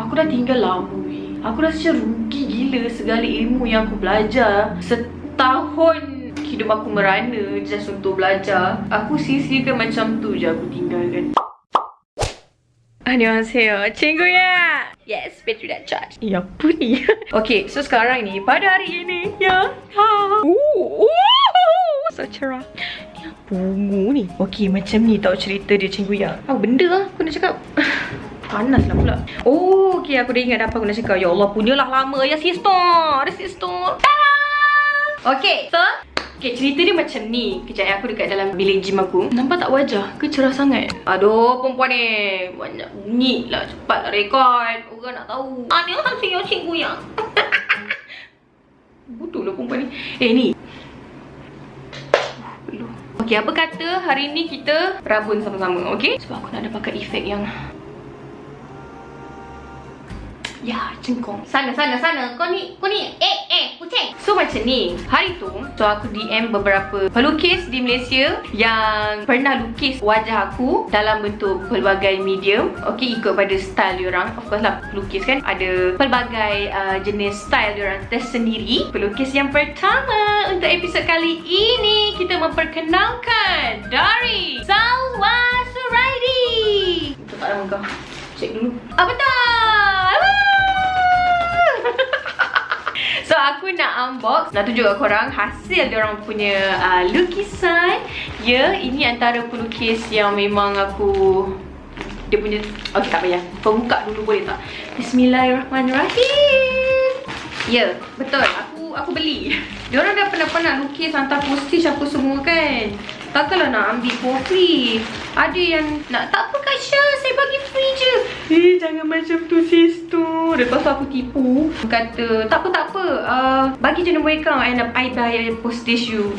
Aku dah tinggal lama weh. Aku rasa rugi gila segala ilmu yang aku belajar. Setahun hidup aku merana just untuk belajar. Aku sia-siakan macam tu je aku tinggalkan. Annyeonghaseyo, cikgu ya. Yes, battery dah charge. Ya apa ni? Okay, so sekarang ni, pada hari ini ya. So cerah. Ni apa ungu ni? Okay, macam ni tau cerita dia cikgu ya. Apa benda lah aku nak cakap? Panas lah pula. Oh, okay, aku dah ingat apa aku nak cakap. Ya Allah, punyalah lama ya sister. Ada sister. Okay, so cerita dia macam ni. Kejap, aku dekat dalam bilik gym aku. Nampak tak wajah ke cerah sangat? Aduh, perempuan ni banyak bunyi lah. Cepatlah rekod. Orang nak tahu. Ni lah saya cikgu yang bodoh lah perempuan ni. Ni okay, apa kata hari ni kita rabun sama-sama, okay? Sebab aku nak ada pakai efek yang ya, cengkong. Sana. Kau ni, kucing. So macam ni. Hari tu, so aku DM beberapa pelukis di Malaysia yang pernah lukis wajah aku dalam bentuk pelbagai medium. Okay, ikut pada style diorang. Of course lah, pelukis kan ada pelbagai jenis style diorang tersendiri. Pelukis yang pertama untuk episod kali ini, kita memperkenalkan dari Salwa Suraidi. Tak ada muka. Cek dulu. Betul! So aku nak unbox, nak tunjuk kat korang hasil diorang punya lukisan. Ya, ini antara pelukis yang memang aku, dia punya, okay tak payah, kau buka dulu boleh tak? Bismillahirrahmanirrahim. Ya, betul, aku beli. Diorang dah pernah lukis, hantar postage apa semua kan. Takkanlah nak ambil for free. Ada yang nak, tak apa Kak Syah, saya bagi free je. Jangan macam tu sister. Lepas tu aku tipu. Kata, tak apa. Bagi je nombor account, I bayar postage you.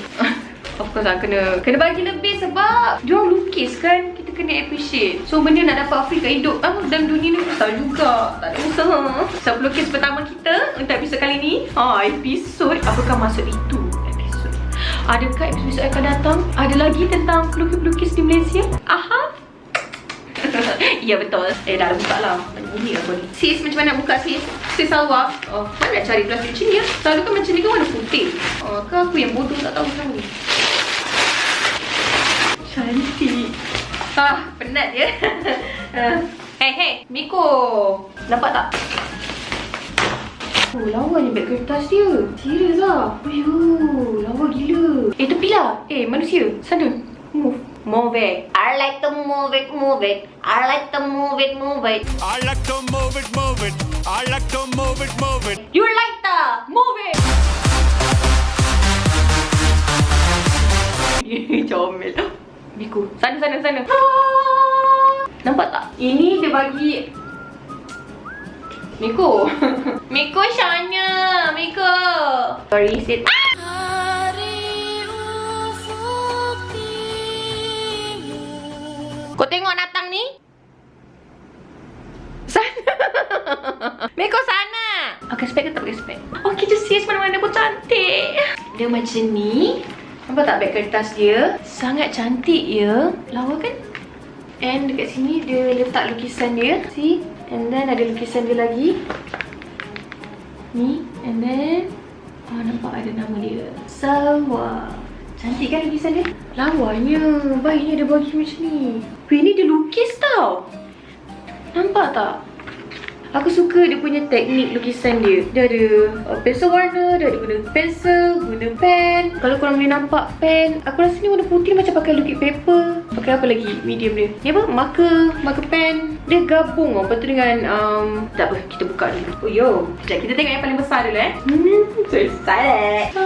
Of course lah, kena bagi lebih sebab diorang lukis kan. Kita kena appreciate. So benda nak dapat free kat hidup dalam dunia ni susah juga. Tak ada usaha. So pelukis pertama kita untuk episod kali ni. Episod, apakah maksud itu? Adakah episod akan datang ada lagi tentang pelukis-pelukis di Malaysia? Aha. Ya betul. Dah buka lah. Bunyi apa ni? Sis, macam mana nak buka sis? Sis Salwa. Mana nak cari plastik macam ni ya? Selalu kan macam ni kan warna putih. Ke aku yang bodoh tak tahu macam ni? Cantik. Penat ya. Hey, Miko. Nampak tak? Lawanya beg kertas dia. Serius lah. Lawa gila. Tepilah. Manusia. Sana. Move. Move it. I like to move it. I like to move it. I like to move it. I like to move it. You like to move it. Comel. Biku. Sana. Nampak tak? Ini dia bagi Miko. Miko Shanya. Miko. Sorry, sit. Kau tengok datang ni? Sana. Miko sana. Pakai spek ke tak pakai spek? Okay, just sis mana-mana pun cantik. Dia macam ni. Nampak tak beg kertas dia? Sangat cantik ya. Lawa kan? And dekat sini dia letak lukisan dia. See? And then ada lukisan dia lagi. Ni. And then nampak ada nama dia, Salwa. Cantik kan lukisan dia? Lawanya. Baiknya dia bagi macam ni. Ni dia lukis tau. Nampak tak? Aku suka dia punya teknik lukisan dia. Dia ada pensel warna, dia ada guna pensel, guna pen. Kalau korang boleh nampak pen, aku rasa ni warna putih macam pakai liquid paper. Pakai apa lagi medium dia? Ni apa? Marker pen. Dia gabung betul dengan tak apa, kita buka dulu. Sekejap, kita tengok yang paling besar dulu So excited.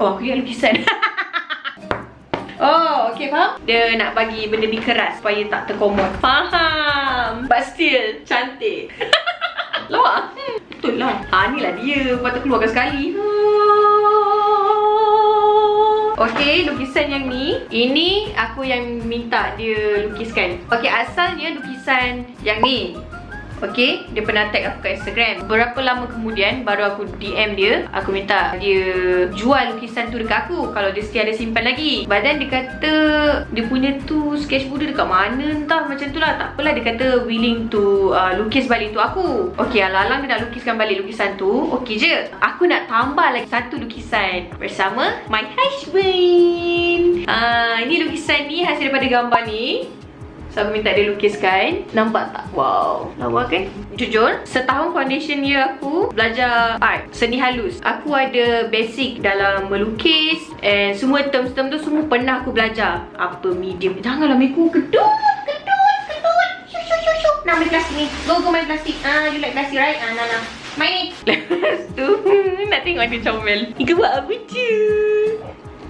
Aku ingat lukisan. Okay, faham? Dia nak bagi benda ni keras supaya tak terkomot. Faham. But still, cantik. Lawa? Betul lah. Ni lah dia. Patut keluarkan sekali. Okay, lukisan yang ni. Ini aku yang minta dia lukiskan. Okay, asalnya lukisan yang ni. Okay, dia pernah tag aku kat Instagram. Berapa lama kemudian baru aku DM dia. Aku minta dia jual lukisan tu dekat aku kalau dia still ada simpan lagi. Badan dia kata dia punya tu sketchbook dia dekat mana entah macam tu lah. Tak apalah, dia kata willing to lukis balik tu aku. Okay, alang-alang dia nak lukiskan balik lukisan tu. Okay je, aku nak tambah lagi satu lukisan bersama my husband. Ini lukisan ni hasil daripada gambar ni. So aku minta dia lukiskan. Nampak tak? Wow, lawa kan? Jujur, setahun foundation year aku belajar art, seni halus. Aku ada basic dalam melukis, and semua term-term tu semua pernah aku belajar. Apa medium. Janganlah miku kedut. Nak ambil plastik ni. Go main plastik. You like plastik right? Nah. Main ni. Lepas tu nak tengok dia comel. Ika buat apa je?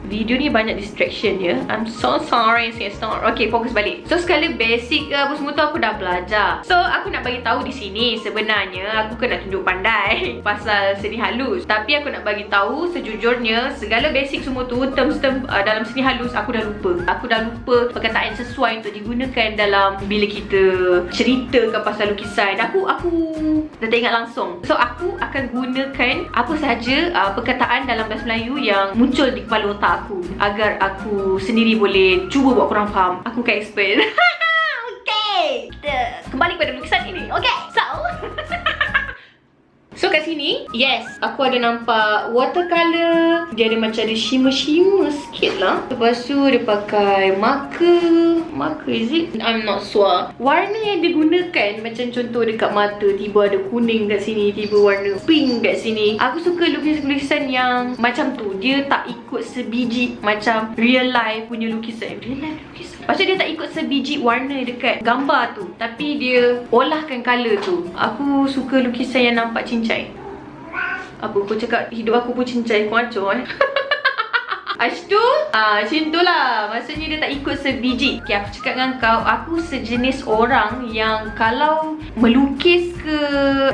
Video ni banyak distraction ya. I'm so sorry sister. Okay, fokus balik. So sekali basic apa semua tu aku dah belajar. So aku nak bagi tahu di sini sebenarnya aku kena tunjuk pandai pasal seni halus. Tapi aku nak bagi tahu sejujurnya segala basic semua tu term-term dalam seni halus aku dah lupa. Aku dah lupa perkataan sesuai untuk digunakan dalam bila kita ceritakan pasal lukisan. Aku dah tak ingat langsung. So aku akan gunakan apa sahaja perkataan dalam bahasa Melayu yang muncul di kepala otak aku agar aku sendiri boleh cuba buat korang faham. Aku kan expert. Okay, kita kembali pada lukisan ini. Okay, so kat sini, yes, aku ada nampak watercolor. Dia ada macam ada shimmer-shimmer sikit lah. Lepas tu dia pakai marker is it? I'm not sure. Warna yang dia gunakan macam contoh dekat mata, tiba ada kuning kat sini, tiba warna pink kat sini. Aku suka lukisan-lukisan yang macam tu. Dia tak ikut sebiji macam real life punya lukisan. Lepas tu dia tak ikut sebiji warna dekat gambar tu, tapi dia olahkan colour tu. Aku suka lukisan yang nampak cincai. Apa kau cakap hidup aku pun cincai, kau acor Ashtu, macam tu lah. Maksudnya dia tak ikut sebiji. Okay, aku cakap dengan kau, aku sejenis orang yang kalau melukis ke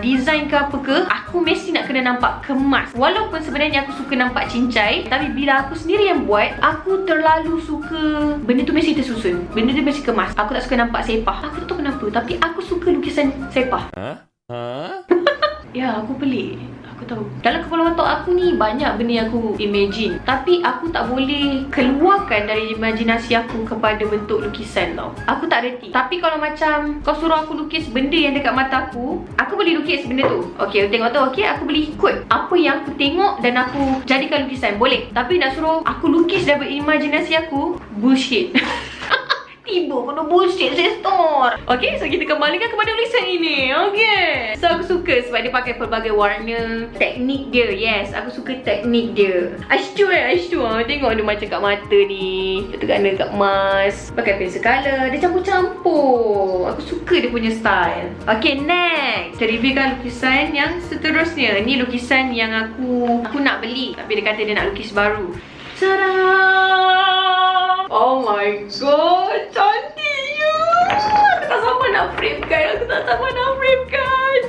design ke apa ke, aku mesti nak kena nampak kemas. Walaupun sebenarnya aku suka nampak cincai, tapi bila aku sendiri yang buat, aku terlalu suka benda tu mesti tersusun, benda tu mesti kemas. Aku tak suka nampak sepah. Aku tak tahu kenapa, tapi aku suka lukisan sepah. Ya, aku pelik. Aku tahu dalam kepala otak aku ni banyak benda yang aku imagine, tapi aku tak boleh keluarkan dari imajinasi aku kepada bentuk lukisan tau. Aku tak reti. Tapi kalau macam kau suruh aku lukis benda yang dekat mata aku boleh lukis benda tu. Okay, tengok tu. Okay, aku boleh ikut apa yang aku tengok dan aku jadikan lukisan, boleh. Tapi nak suruh aku lukis daripada imajinasi aku, bullshit. Tiba kena bullshit sister. Okay, so kita kembalikan kepada lukisan ini. Okay, so aku suka sebab dia pakai pelbagai warna. Teknik dia, yes, aku suka teknik dia. Ashtu. Tengok dia macam kat mata ni, letak kat emas, pakai pensel color, dia campur-campur. Aku suka dia punya style. Okay, next kita reviewkan lukisan yang seterusnya. Ni lukisan yang aku nak beli, tapi dia kata dia nak lukis baru. Tada! Oh my god, cantiknya. Aku tak sama nak frame kan.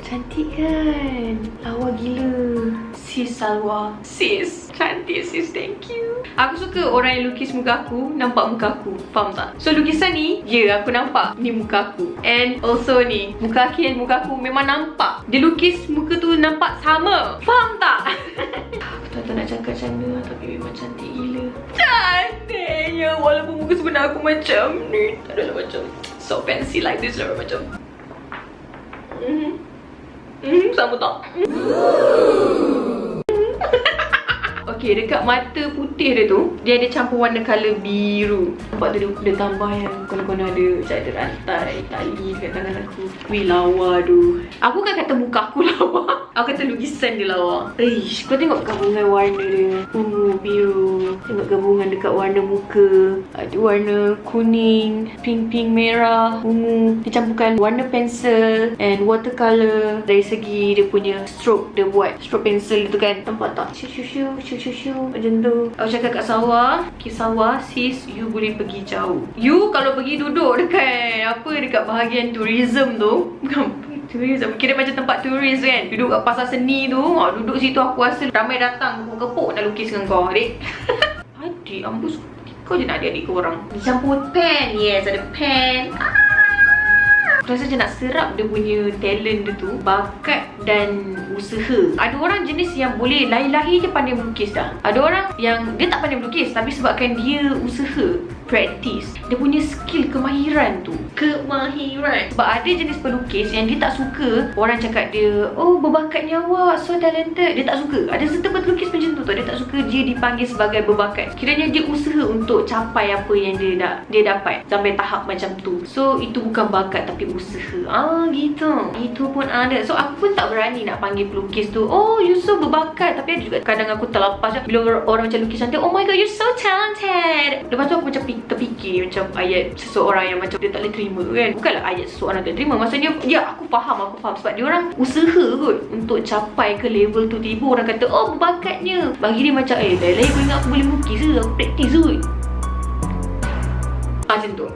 Cantik kan? Lawa gila. Sis Salwa. Sis, cantik sis, thank you. Aku suka orang yang lukis muka aku nampak muka aku. Faham tak? So lukisan ni, aku nampak ni muka aku. And also ni, muka Aki dan muka aku memang nampak. Dia lukis muka tu nampak sama. Faham tak? Aku tak tahu nak cakap macam mana, tapi memang cantik gila. Cantiknya, walaupun muka sebenar aku macam ni, tak adalah macam so fancy like this lah, macam sama tak? Okay, dekat mata putih dia tu, dia ada campur warna colour biru. Nampak tu dia tambah yang konon-konon ada macam ada rantai tali dekat tangan aku. Wih, lawa tu. Aku kan kata muka aku lawa. Aku kata lukisan dia lawa. Eish, kau tengok gabungan warna dia. Ungu, biru. Tengok gabungan dekat warna muka. Ada warna kuning, pink, merah, ungu. Dia campurkan warna pensel and watercolor. Dari segi dia punya stroke dia buat. Stroke pensel tu kan, nampak tak? Macam tu. Aku cakap kat Sawa, okay Sawa, sis, you boleh pergi jauh. You kalau pergi duduk dekat dekat bahagian tourism tu, tourism, kira macam tempat turis kan, duduk kat pasar seni tu, duduk situ aku rasa ramai datang kepuk nak lukis dengan kau, adik. Adik, ambus kau je nak adik-adik korang. Dicampur pen, yes, ada pen. Aku rasa macam nak serap dia punya talent dia tu, bakat dan usaha. Ada orang jenis yang boleh lahir-lahir je pandai melukis dah. Ada orang yang dia tak pandai melukis, tapi sebabkan dia usaha, practice, dia punya skill, kemahiran tu. Sebab ada jenis pelukis yang dia tak suka orang cakap dia, oh berbakatnya awak, so talented. Dia tak suka. Ada serta pelukis macam tu tau. Dia tak suka dia dipanggil sebagai berbakat. Kiranya dia usaha untuk capai apa yang dia dapat sampai tahap macam tu. So itu bukan bakat tapi usaha. Gitu. Itu pun ada. So aku pun tak berani nak panggil pelukis tu, oh you so berbakat. Tapi ada juga kadang aku terlepas bila orang macam lukisan dia, oh my god you're so talented. Lepas tu aku macam terfikir macam ayat seseorang yang macam dia tak boleh terima kan. Bukanlah ayat seseorang tak terima, maksudnya ya aku faham sebab dia orang usaha kot untuk capai ke level tu. Tiba orang kata oh berbakatnya, bagi dia macam lain-lain aku ingat aku boleh melukis ke, aku praktis kot. Macam tu.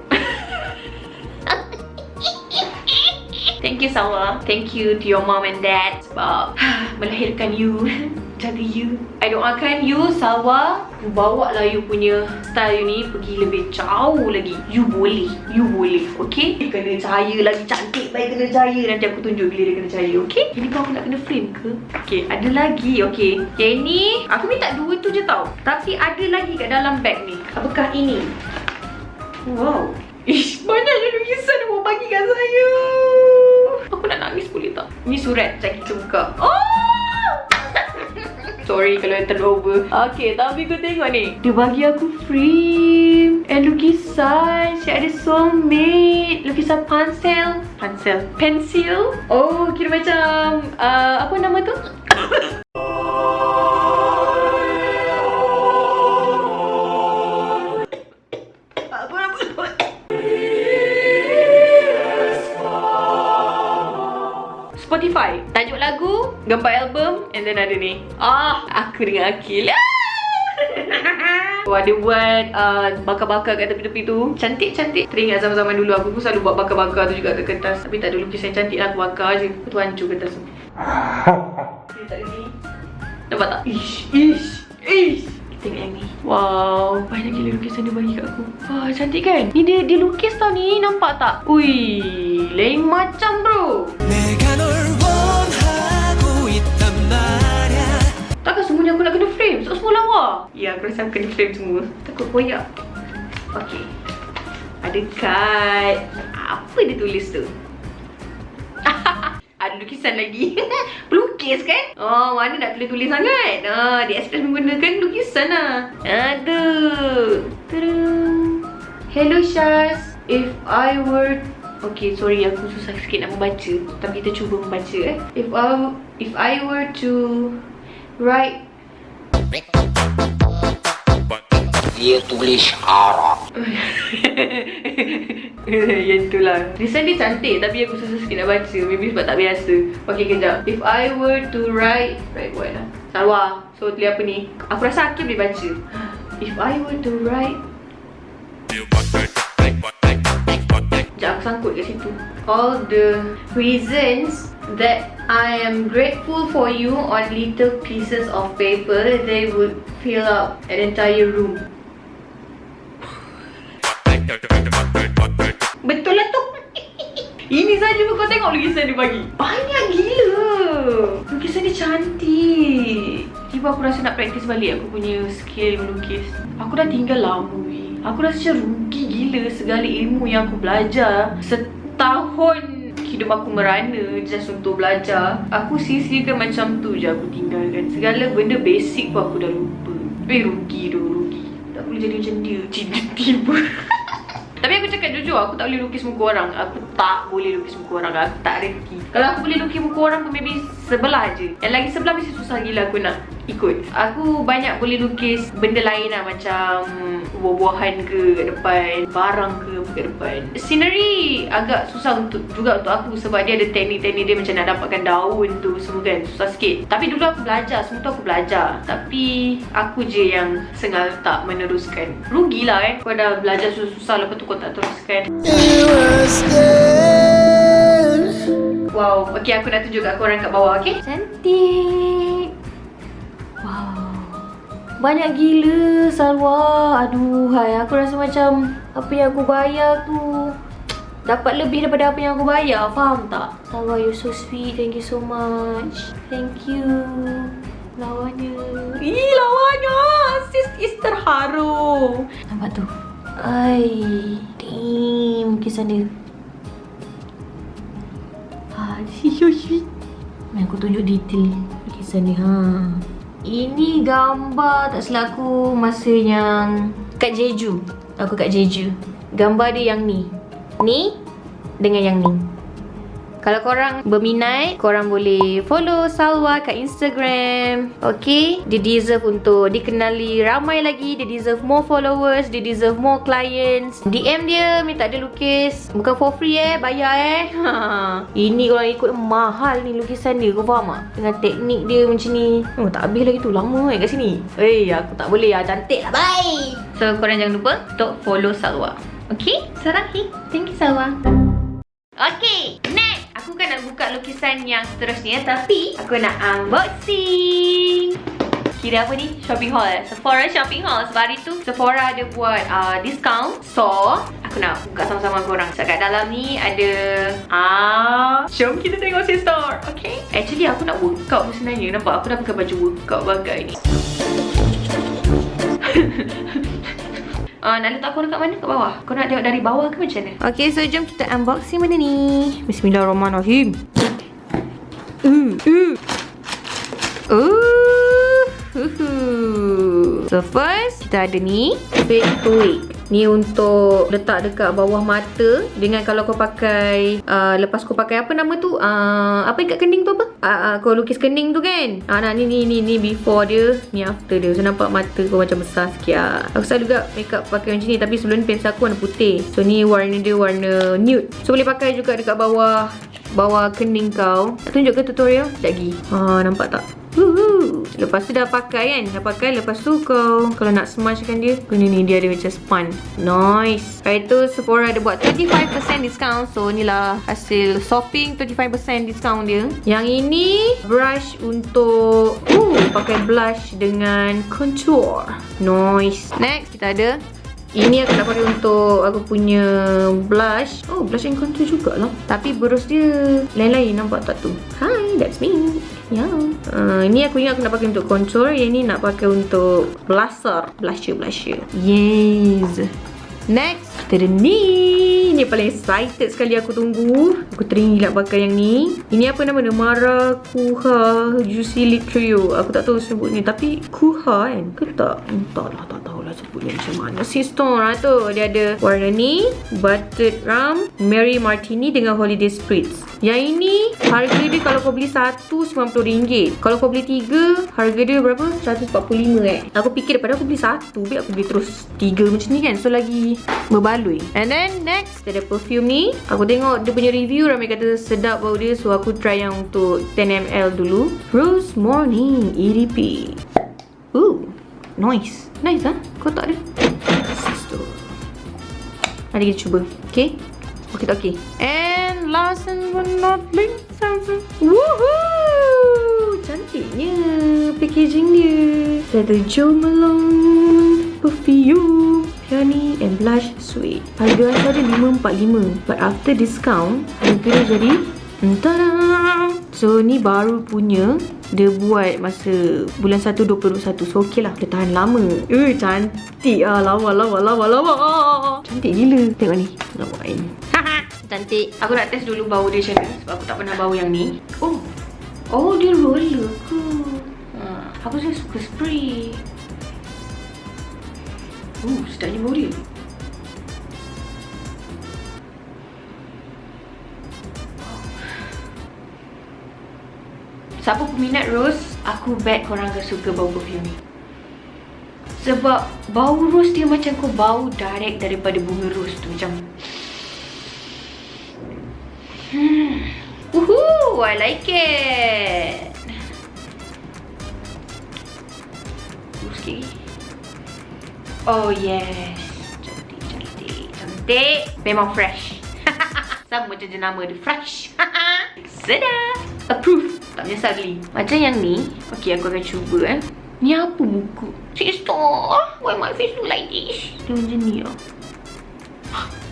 Thank you Salwa. Thank you to your mom and dad sebab melahirkan you, jaga you. I doakan you Salwa, bawa lah you punya style you ni pergi lebih jauh lagi. You boleh, okay? Kena cahaya lagi cantik, baik kena cahaya. Nanti aku tunjuk bila dia kena cahaya, okay? Ini kau aku nak kena frame ke? Okay, ada lagi, okay? Yang ni aku minta 2 tu je tau, tapi ada lagi kat dalam bag ni. Apakah ini? Wow, ish, banyaknya lukisan dia mau bagi kat saya. Aku nak nangis boleh tak? Ni surat, sekejap kita buka. Oh! Sorry kalau yang turnover. Okay, tapi kau tengok ni. Dia bagi aku frame and lukisan. Dia ada soulmate, lukisan pensil. Oh, kira macam apa nama tu? Spotify, tajuk lagu, gambar album, and then ada ni. Aku dengan Akil. Ada buat bakar-bakar kat tepi-tepi tu. Cantik-cantik. Teringat zaman-zaman dulu aku pun selalu buat bakar-bakar tu juga kat kertas. Tapi tak ada lukisan cantik lah, aku bakar je. Lepas tu hancur kertas tu. Dia tak ada ni. Nampak tak? Ish. Tengok yang ni. Wow, banyak gila lukisan dia bagi kat aku. Wah, cantik kan? Ni dia lukis tau ni, nampak tak? Ui, lain macam bro. Takkan semuanya aku nak kena frame? Semua lawa. Ya, aku rasa aku kena frame semua. Takut koyak. Okay, ada kad. Apa dia tulis tu? Ada lukisan lagi. Pelukis kan? Oh, mana nak tulis-tulis sangat. Dia express menggunakan lukisan lah. Aduh. Hello Shazz, if I were... Okay, sorry aku susah sikit nak membaca, tapi kita cuba membaca If I were to write... Dia tulis Arab. Yang tu lah. Tulisan dia cantik tapi aku susah sikit nak baca. Maybe sebab tak biasa. Okay, kejap. If I were to write what lah? Salwa. So tulis apa ni? Aku rasa Akib boleh baca. If I were to write... Sekejap, aku sangkut kat situ. All the reasons that I am grateful for you on little pieces of paper, they would fill up an entire room. Betul lah tu. Ini saja pun kau tengok lukisan dia bagi. Banyak gila. Lukisan dia cantik. Tiba aku rasa nak praktis balik aku punya skill melukis. Aku dah tinggal lama weh. Aku rasa macam rugi gila segala ilmu yang aku belajar. Setahun hidup aku merana just untuk belajar. Aku sia-siakan macam tu je aku tinggalkan. Segala benda basic pun aku dah lupa. Rugi tu, rugi. Tak boleh jadi macam dia tiba-tiba. Tapi aku cakap jujur, aku tak boleh lukis muka orang. Aku tak boleh lukis muka orang. Aku tak reti. Kalau aku boleh lukis muka orang pun maybe sebelah je. Yang lagi sebelah mesti susah gila aku nak ikut. Aku banyak boleh lukis benda lain lah, macam buah-buahan ke kat depan, barang ke kat depan. Scenery agak susah juga untuk aku sebab dia ada teknik-teknik dia macam nak dapatkan daun tu semua kan. Susah sikit. Tapi dulu aku belajar, semua tu aku belajar. Tapi aku je yang sengal tak meneruskan. Rugilah kau dah belajar susah-susah lepas tu kau tak teruskan. Wow, okay, aku nak tunjuk kat korang kat bawah, okay? Cantik. Wow, banyak gila Salwa. Aduhai, aku rasa macam apa yang aku bayar tu dapat lebih daripada apa yang aku bayar. Faham tak? Sarah, you're so sweet. Thank you so much. Thank you. Lawannya. Ih, lawannya. Sis is terharu. Nampak tu? Ay, damn. Lukisan dia. This is so sweet. Aku tunjuk detail lukisan dia. Ini gambar tak silap aku masa yang kat Jeju. Aku kat Jeju. Gambar dia yang ni. Ni dengan yang ni. Kalau korang berminat, korang boleh follow Salwa kat Instagram. Okay? Dia deserve untuk dikenali ramai lagi. Dia deserve more followers. Dia deserve more clients. DM dia, minta dia lukis. Bukan for free bayar Ini korang ikut mahal ni lukisan dia. Kau faham tak? Dengan teknik dia macam ni. Oh, tak habis lagi tu. Lama kat sini. Aku tak boleh cantik lah. Bye! So, korang jangan lupa untuk follow Salwa. Okay? Sarahi. Thank you, Salwa. Okay, next. Aku kan nak buka lukisan yang seterusnya, tapi aku nak unboxing. Kira apa ni? Shopping haul. Sephora shopping haul. Sebab hari tu Sephora ada buat discount. So, aku nak buka sama-sama korang. So, kat dalam ni ada jom kita tengok sister. Okay? Actually, aku nak workout ni sebenarnya. Nampak? Aku dah pakai baju workout bagai ni. Nak letak korang kat mana? Kat bawah? Kau nak tengok dari bawah ke macam mana? Okay, so jom kita unboxing benda ni. Bismillahirrahmanirrahim. So first, kita ada ni fake wig. Ni untuk letak dekat bawah mata. Dengan kalau kau pakai lepas kau pakai apa nama tu? Apa ikat kening tu apa? Kau lukis kening tu kan? Ni before dia, ni after dia. So nampak mata kau macam besar sikit. Aku selalu juga makeup pakai macam ni. Tapi sebelum ni pensel aku warna putih. So ni warna dia warna nude. So boleh pakai juga dekat bawah kening kau. Nak tunjuk ke tutorial? Sekejap lagi. Nampak tak? Lepas tu dah pakai kan? Dah pakai. Lepas tu kau kalau nak smudgekan dia, ni dia ada macam spun. Noice. Lepas tu Sephora ada buat 35% discount. So ni lah hasil shopping. 35% discount dia. Yang ini brush untuk pakai blush dengan contour. Noice. Next kita ada ini aku nak pakai untuk aku punya blush. Blush and contour jugalah. Tapi berus dia lain-lain. Nampak tak tu? Hi, that's me. Ini aku ingat aku nak pakai untuk contour. Yang ni nak pakai untuk blusher. Blusher. Yes. Next, kita ada ni. Ni paling excited sekali aku tunggu. Aku teringin nak pakai yang ni. Ini apa nama dia? Maracuja Juicy Lip Trio. Aku tak tahu sebut ni. Tapi Kuha kan? Ke tak? Tak tahulah sebutnya macam mana. Sister lah tu. Dia ada warna ni, Buttered Rum, Mary Martini dengan Holiday Spritz. Yang ini harga dia kalau kau beli satu RM90. Kalau kau beli 3, harga dia berapa? RM145 Aku fikir daripada aku beli satu, biar aku beli terus 3 macam ni kan. So lagi berbaloi. And then next ada perfume ni. Aku tengok dia punya review, ramai kata sedap bau dia. So aku try yang untuk 10ml dulu. Rose Morning EDP. Noice. Nice Kau tak ada? Mari kita cuba. Okay. Okay. And last but not least, woohoo! Cantiknya packaging dia. Ada Jo Malone perfume, peony and blush suede. Harga asal dia RM545. But after discount, harga dia jadi tada! So ni baru punya. Dia buat masa bulan 1 2021. So okey lah, dia tahan lama. Cantik lawa. Cantik gila. Tengok ni. Nampak ni. Cantik. Aku nak test dulu bau dia macam mana. Sebab aku tak pernah bau yang ni. Dia roller ke? Aku suka spray. Sedapnya bau dia. Siapa peminat rose, aku bet korang akan suka bau perfume ni. Sebab bau rose dia macam kau bau direct daripada bunga rose tu. Macam I like it. Sikit. Yes. Cantik. Memang fresh. Sama macam je nama dia, fresh. Sedap. Approve. Tak menyesal beli. Macam yang ni. Okay, aku akan cuba Ni apa buku? Sister, why my face look like this? Dia macam ni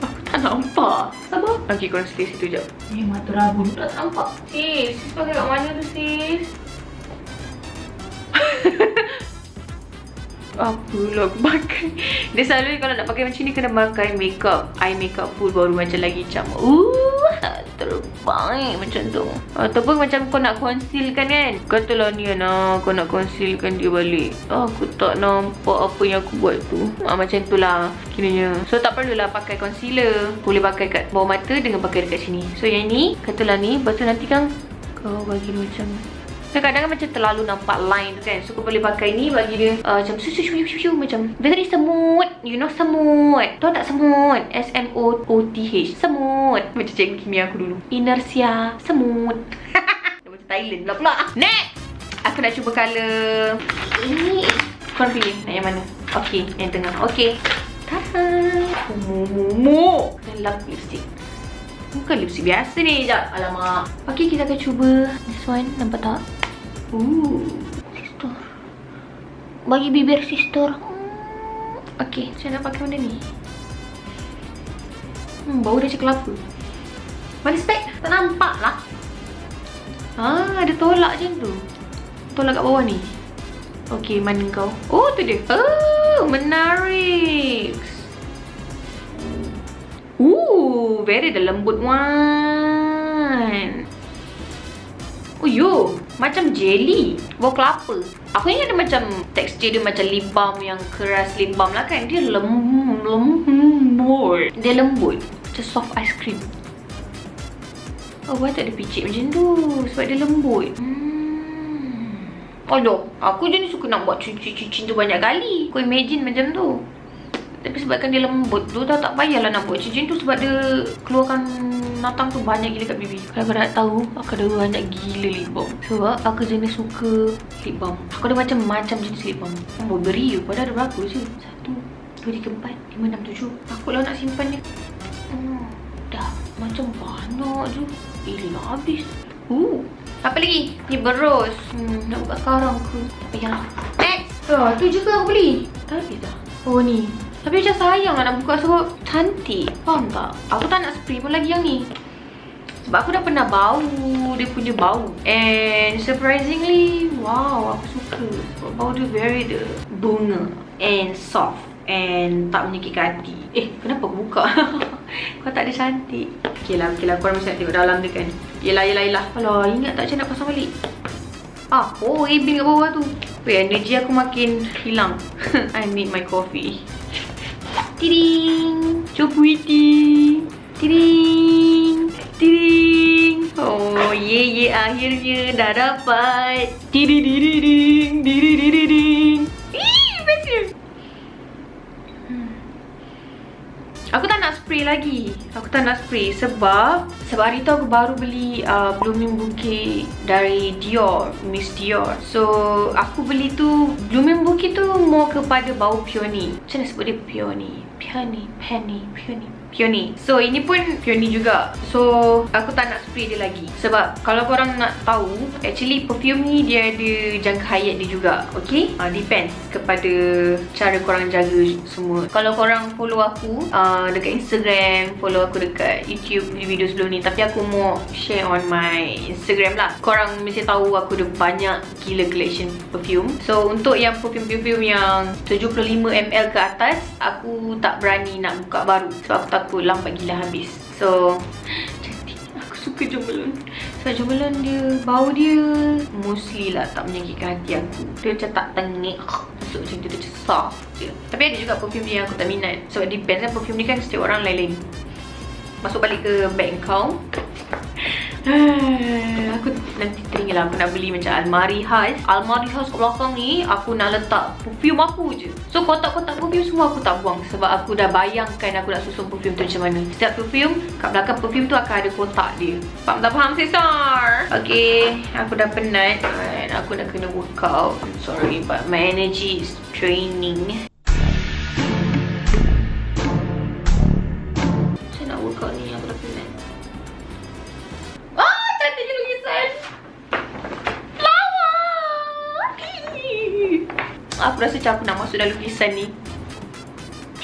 Aku tak nampak. Sabar. Okay, korang stay situ jap. Mata rabun tak nampak. Sis pakai kat mana tu sis? Apalah aku pakai. Dia selalu kalau nak pakai macam ni kena pakai makeup, eye makeup full baru macam lagi macam terbaik macam tu. Ataupun macam kau nak concealkan kan, katalah ni kau nak concealkan dia balik, aku tak nampak apa yang aku buat tu. Macam tu lah kiranya. So tak perlulah pakai concealer, boleh pakai kat bawah mata dengan pakai dekat sini. So yang ni katalah ni, lepas tu nanti kan kau bagi macam kadang-kadang macam terlalu nampak line tu kan. So kau boleh pakai ni bagi dia macam macam very smooth. You know semut. Tahu tak semut? S-M-O-O-T-H. Semut. Macam cikgu kimia aku dulu. Inersia. Semut. Macam Thailand pula. Next! Aku nak cuba colour ini. Korang pilih nak yang mana? Okay, yang tengah. Okay. Tada! Momo. Dan lap lipstick. Bukan lipstick biasa ni. Sekejap. Alamak. Okay, kita akan cuba this one. Nampak tak? Sister. Bagi bibir sister. Okay, saya nak pakai benda ni. Bau dia macam kelapa. Mana spek? Tak nampak lah. Ada tolak macam tu. Tolak kat bawah ni. Okay, mana kau? Oh, tu dia. Oh, menarik. Very the lembut one. Oh yo, macam jelly. Bau kelapa. Aku ingat dia macam tekstur dia macam lip balm yang keras lip balm lah kan. Dia lembut. Dia lembut. Macam soft ice cream. Oh, buat tak ada picit macam tu. Sebab dia lembut. Aduh, aku je ni suka nak buat cuci-cuci tu banyak kali. Kau imagine macam tu. Tapi sebabkan dia lembut tu, tak payahlah nak buat cuci tu. Sebab dia keluarkan natang tu banyak gila kat bibi. Kalau kau nak tahu, aku ada banyak gila lip balm. Sebab aku jenis suka lip balm. Aku ada macam-macam jenis lip balm. Mau beri je, padahal ada berapa je? 1, 2, 3, 4, 5, 6, 7. Takutlah nak simpan dia. Dah macam banyak je. Nak habis. Apa lagi? Ni berus. Nak buka sekarang ke? Tak payahlah. Next! Tu je ke aku beli? Tak habis dah. Oh ni. Tapi macam sayang lah nak buka sebab cantik. Faham tak? Aku tak nak spray pun lagi yang ni. Sebab aku dah pernah bau dia punya bau. And surprisingly, wow, aku suka. Sebab bau dia very the bunga and soft and tak menyakitkan hati. Kenapa aku buka? Kau tak ada cantik. Okay lah, korang mesti nak tengok dalam dia kan. Yelah. Alah, ingat tak macam nak pasang balik? Bin kat bawah tu. Energy aku makin hilang. I need my coffee. Tiding. So pretty. Tiding. Oh, akhirnya dah dapat. Tiding. Best dia. Aku tak nak spray lagi. Sebab hari tu aku baru beli blooming bouquet dari Dior, Miss Dior. So aku beli tu blooming bouquet tu more kepada bau peony. Macam mana sebut dia? Peony. So ini pun peony juga. So aku tak nak spray dia lagi. Sebab kalau korang nak tahu, actually perfume ni dia ada jangka hayat dia juga. Okay? Depends kepada cara korang jaga semua. Kalau korang follow aku dekat Instagram, follow aku dekat YouTube video sebelum ni, tapi aku mau share on my Instagram lah. Korang mesti tahu aku ada banyak gila collection perfume. So untuk yang perfume yang 75ml ke atas, aku tak berani nak buka baru sebab aku takut lambat gila habis. So cantik. Aku suka Jomelon. Sebab Jomelon dia, bau dia mostly lah tak menyakitkan hati aku. Dia macam tak tengik masuk macam tu, dia macam soft je. Tapi ada juga perfume yang aku tak minat. So depends kan, perfume ni kan setiap orang lain-lain. Masuk balik ke bag kau. Aku nanti teringatlah aku nak beli macam almari khas kat belakang ni. Aku nak letak perfume aku je. So kotak-kotak perfume semua aku tak buang. Sebab aku dah bayangkan aku nak susun perfume tu macam mana. Setiap perfume, kat belakang perfume tu akan ada kotak dia. Faham tak faham sister? Okay, aku dah penat and aku dah kena workout. I'm sorry but my energy is draining. Macam nak workout ni, aku dah penat. Cantiknya lukisan. Lawa. Aku rasa macam aku nak masuk dalam lukisan ni.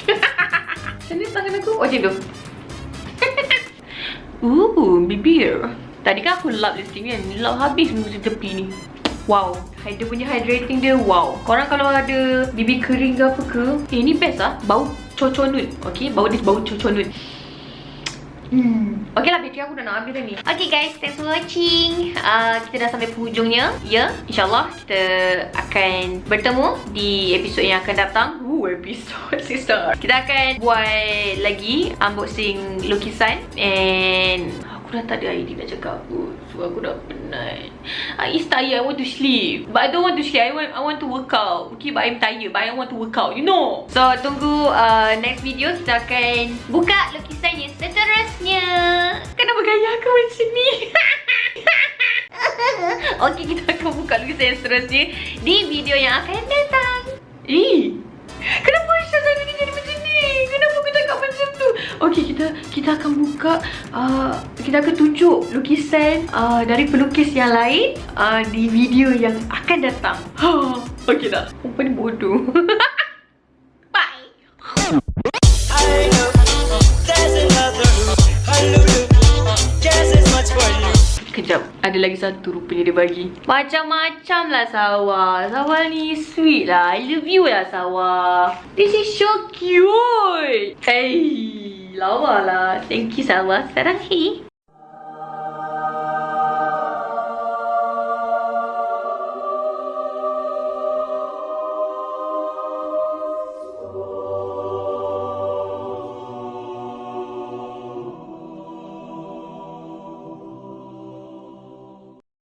Macam ni tangan aku. Macam tu. bibir. Tadi kan aku lap lipstick kan. Lap habis di tepi ni. Wow, dia punya hydrating dia wow. Korang kalau ada bibir kering ke apa ke, ni best lah. Bau coconut. Okay, bau dia bau coconut. Okay lah, bateri aku dah nak habis dah ni. Okay guys, thanks for watching. Kita dah sampai penghujungnya. Ya, InsyaAllah kita akan bertemu di episod yang akan datang. Episod sister. Kita akan buat lagi unboxing lukisan. And aku dah tak ada idea nak cakap apa. So aku dah penat. It's tired, I want to sleep. But I don't want to sleep, I want to work out. Okay, but I'm tired, but I want to work out, you know. So tunggu next video. Kita akan buka lukisan yang seterusnya. Kenapa gaya aku macam ni? Okay, kita akan buka lukisan yang seterusnya di video yang akan datang. Kenapa Shazzinedine jadi macam ni? Kenapa aku cakap macam tu? Okay, kita akan buka. Kita akan tunjuk lukisan dari pelukis yang lain di video yang akan datang. Okay dah. Perempuan ni bodoh. Bye. Kejap, ada lagi satu rupanya dia bagi. Macam-macam lah Sawa. Sawa ni sweet lah. I love you lah Sawa. This is so cute. Hey, lawa lah. Thank you Sawa. Sarang